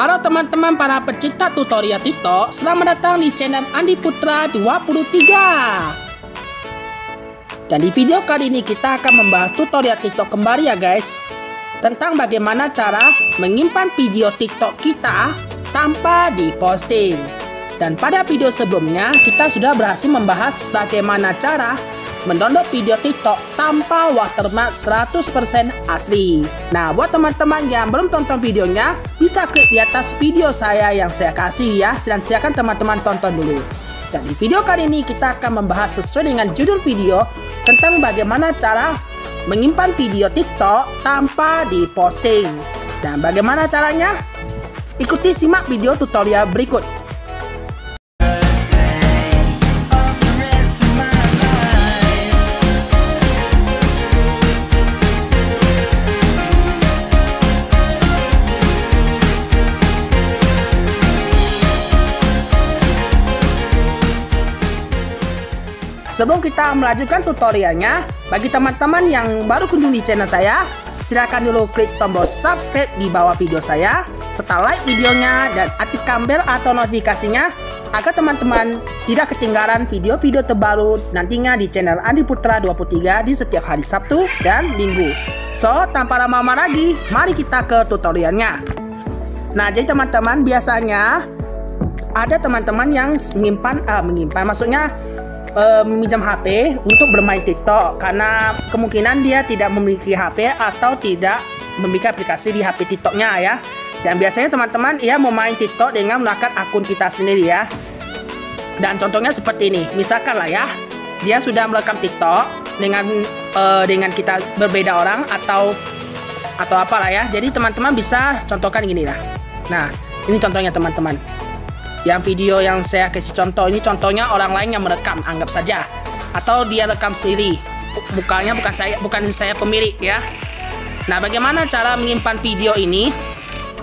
Halo teman-teman para pecinta tutorial TikTok, selamat datang di channel Andi Putra 23. Dan di video kali ini kita akan membahas tutorial TikTok kembali ya guys, tentang bagaimana cara menyimpan video TikTok kita tanpa diposting. Dan pada video sebelumnya kita sudah berhasil membahas bagaimana cara mendownload video TikTok tanpa watermark 100% asli. Nah, buat teman-teman yang belum tonton videonya, bisa klik di atas video saya yang saya kasih ya, dan silakan teman-teman tonton dulu. Dan di video kali ini kita akan membahas sesuai dengan judul video tentang bagaimana cara menyimpan video TikTok tanpa diposting. Dan bagaimana caranya? Ikuti simak video tutorial berikut. Sebelum kita melanjutkan tutorialnya, bagi teman-teman yang baru kunjung di channel saya, silakan dulu klik tombol subscribe di bawah video saya, serta like videonya dan aktifkan bel atau notifikasinya agar teman-teman tidak ketinggalan video-video terbaru nantinya di channel Andi Putra 23 di setiap hari Sabtu dan Minggu. So, tanpa lama-lama lagi, mari kita ke tutorialnya. Nah, jadi teman-teman, biasanya ada teman-teman yang menyimpan maksudnya meminjam HP untuk bermain TikTok karena kemungkinan dia tidak memiliki HP atau tidak memiliki aplikasi di HP TikToknya ya. Dan biasanya teman-teman mau main TikTok dengan menggunakan akun kita sendiri ya. Dan contohnya seperti ini, misalkan lah ya, dia sudah merekam TikTok dengan kita berbeda orang atau apalah ya. Jadi teman-teman bisa contohkan gini lah. Nah, ini contohnya teman-teman. Yang video yang saya kasih contoh ini contohnya orang lain yang merekam, anggap saja, atau dia rekam sendiri, mukanya bukan saya pemilik ya. Nah, bagaimana cara menyimpan video ini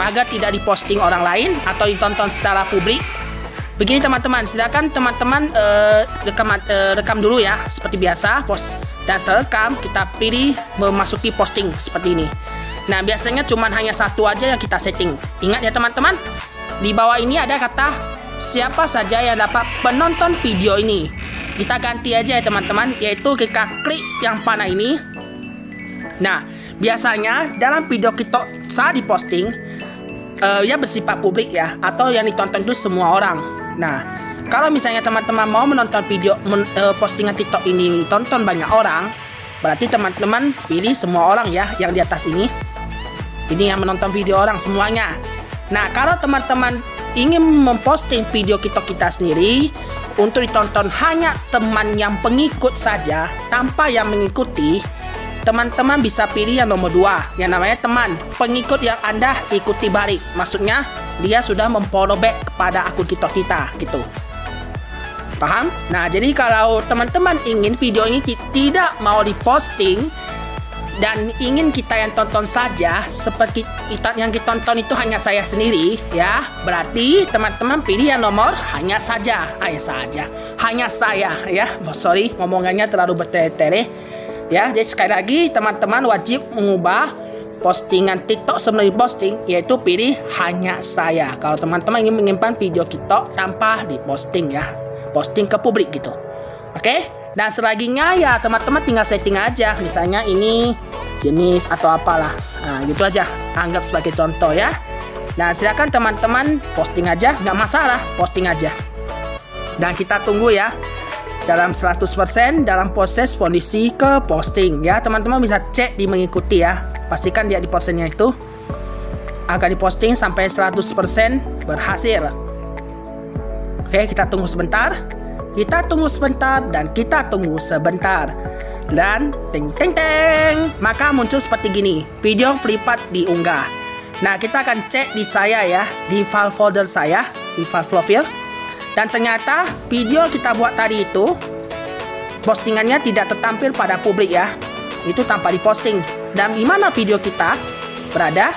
agar tidak diposting orang lain atau ditonton secara publik? Begini teman-teman, silakan teman-teman rekam dulu ya seperti biasa, dan setelah rekam kita pilih memasuki posting seperti ini. Nah, biasanya hanya satu aja yang kita setting. Ingat ya teman-teman, di bawah ini ada kata siapa saja yang dapat penonton video ini. Kita ganti aja ya teman-teman, yaitu kita klik yang panah ini. Nah, biasanya dalam video kita saat diposting ya bersifat publik ya, atau yang ditonton itu semua orang. Nah, kalau misalnya teman-teman mau menonton video postingan TikTok ini tonton banyak orang, berarti teman-teman pilih semua orang ya yang di atas ini. Ini yang menonton video orang semuanya. Nah, kalau teman-teman ingin memposting video TikTok kita sendiri untuk ditonton hanya teman yang pengikut saja tanpa yang mengikuti, teman-teman bisa pilih yang nomor 2, yang namanya teman pengikut yang Anda ikuti balik. Maksudnya dia sudah memfollow back kepada akun TikTok kita gitu. Paham? Nah, jadi kalau teman-teman ingin video ini tidak mau diposting dan ingin kita yang tonton saja, seperti yang kita tonton itu hanya saya sendiri ya, berarti teman-teman pilih yang nomor hanya saya ya. Sorry, ngomongannya terlalu bertele-tele ya. Jadi sekali lagi teman-teman wajib mengubah postingan TikTok sebelum diposting, yaitu pilih hanya saya kalau teman-teman ingin menyimpan video TikTok tanpa diposting ya, posting ke publik gitu. Oke? Dan selanjutnya ya teman-teman tinggal setting aja, misalnya ini jenis atau apalah, nah gitu aja, anggap sebagai contoh ya. Nah, silakan teman-teman posting aja, nggak masalah, posting aja. Dan kita tunggu ya dalam 100% dalam proses kondisi ke posting ya. Teman-teman bisa cek di mengikuti ya, pastikan dia di postingnya itu akan diposting sampai 100% berhasil. Oke, kita tunggu sebentar. Dan kita tunggu sebentar. Dan ting ting ting, maka muncul seperti gini, video Flipart diunggah. Nah, kita akan cek di saya ya, di file folder saya, di file profil. Dan ternyata video kita buat tadi itu postingannya tidak tertampil pada publik ya. Itu tanpa diposting. Dan di mana video kita berada?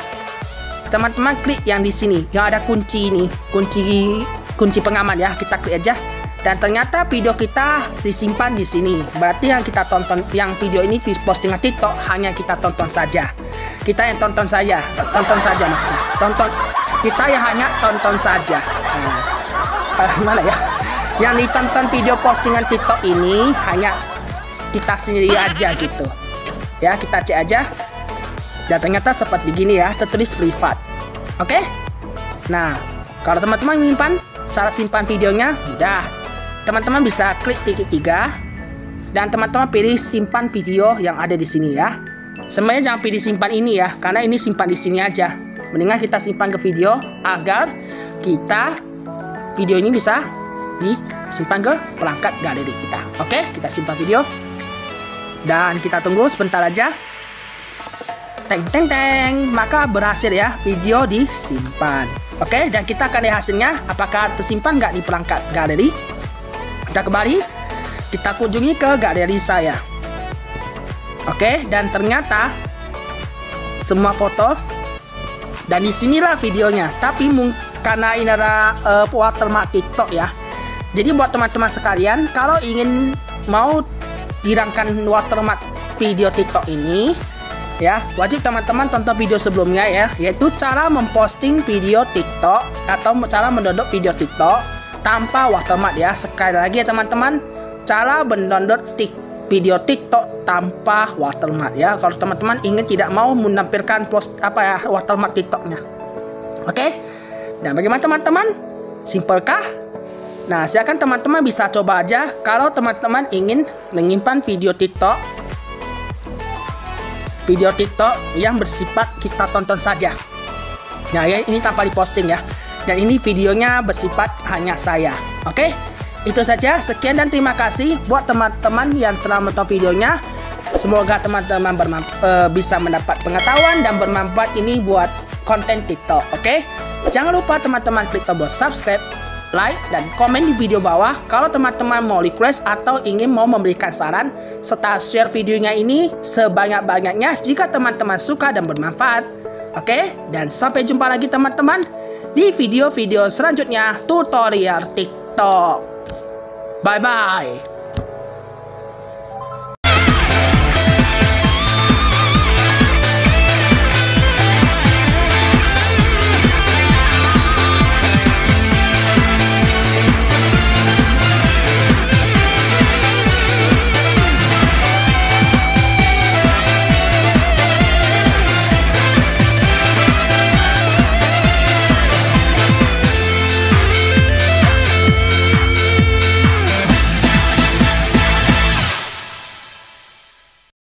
Teman-teman klik yang di sini, yang ada kunci ini, kunci pengaman ya, kita klik aja. Dan ternyata video kita disimpan di sini. Berarti yang kita tonton, yang video ini di postingan TikTok hanya kita tonton saja. Kita yang tonton saja maksudnya. Kita ya hanya tonton saja. Mana ya? Yang ditonton video postingan TikTok ini hanya kita sendiri aja gitu. Ya, kita cek aja. Dan ternyata seperti begini ya, tertulis privat. Oke? Nah, kalau teman-teman menyimpan, cara simpan videonya mudah. Teman-teman bisa klik titik 3 dan teman-teman pilih simpan video yang ada di sini ya. Sebenarnya jangan pilih simpan ini ya, karena ini simpan di sini aja. Mendingan kita simpan ke video agar video ini bisa disimpan ke perangkat galeri kita. Oke, kita simpan video dan kita tunggu sebentar aja. Teng teng teng, maka berhasil ya, video disimpan. Oke, dan kita akan lihat hasilnya apakah tersimpan nggak di perangkat galeri. Kita kembali, kita kunjungi ke galeri saya. Oke, dan ternyata semua foto dan disinilah videonya. Tapi karena ini adalah watermark TikTok ya. Jadi buat teman-teman sekalian, kalau ingin mau hilangkan watermark video TikTok ini, ya wajib teman-teman tonton video sebelumnya ya, yaitu cara memposting video TikTok atau cara mendownload video TikTok tanpa watermark ya. Sekali lagi ya teman-teman, cara mendownload video TikTok tanpa watermark ya. Kalau teman-teman ingin tidak mau menampilkan watermark TikToknya. Oke. Nah, bagaimana teman-teman? Simpelkah? Nah, silakan teman-teman bisa coba aja kalau teman-teman ingin menyimpan video TikTok yang bersifat kita tonton saja. Nah ya, ini tanpa diposting ya. Dan ini videonya bersifat hanya saya. Oke, itu saja. Sekian dan terima kasih buat teman-teman yang telah menonton videonya. Semoga teman-teman bisa mendapat pengetahuan dan bermanfaat ini buat konten TikTok. Oke, jangan lupa teman-teman klik tombol subscribe, like, dan komen di video bawah kalau teman-teman mau request atau ingin mau memberikan saran, serta share videonya ini sebanyak-banyaknya jika teman-teman suka dan bermanfaat. Oke, dan sampai jumpa lagi teman-teman di video-video selanjutnya tutorial TikTok. Bye-bye.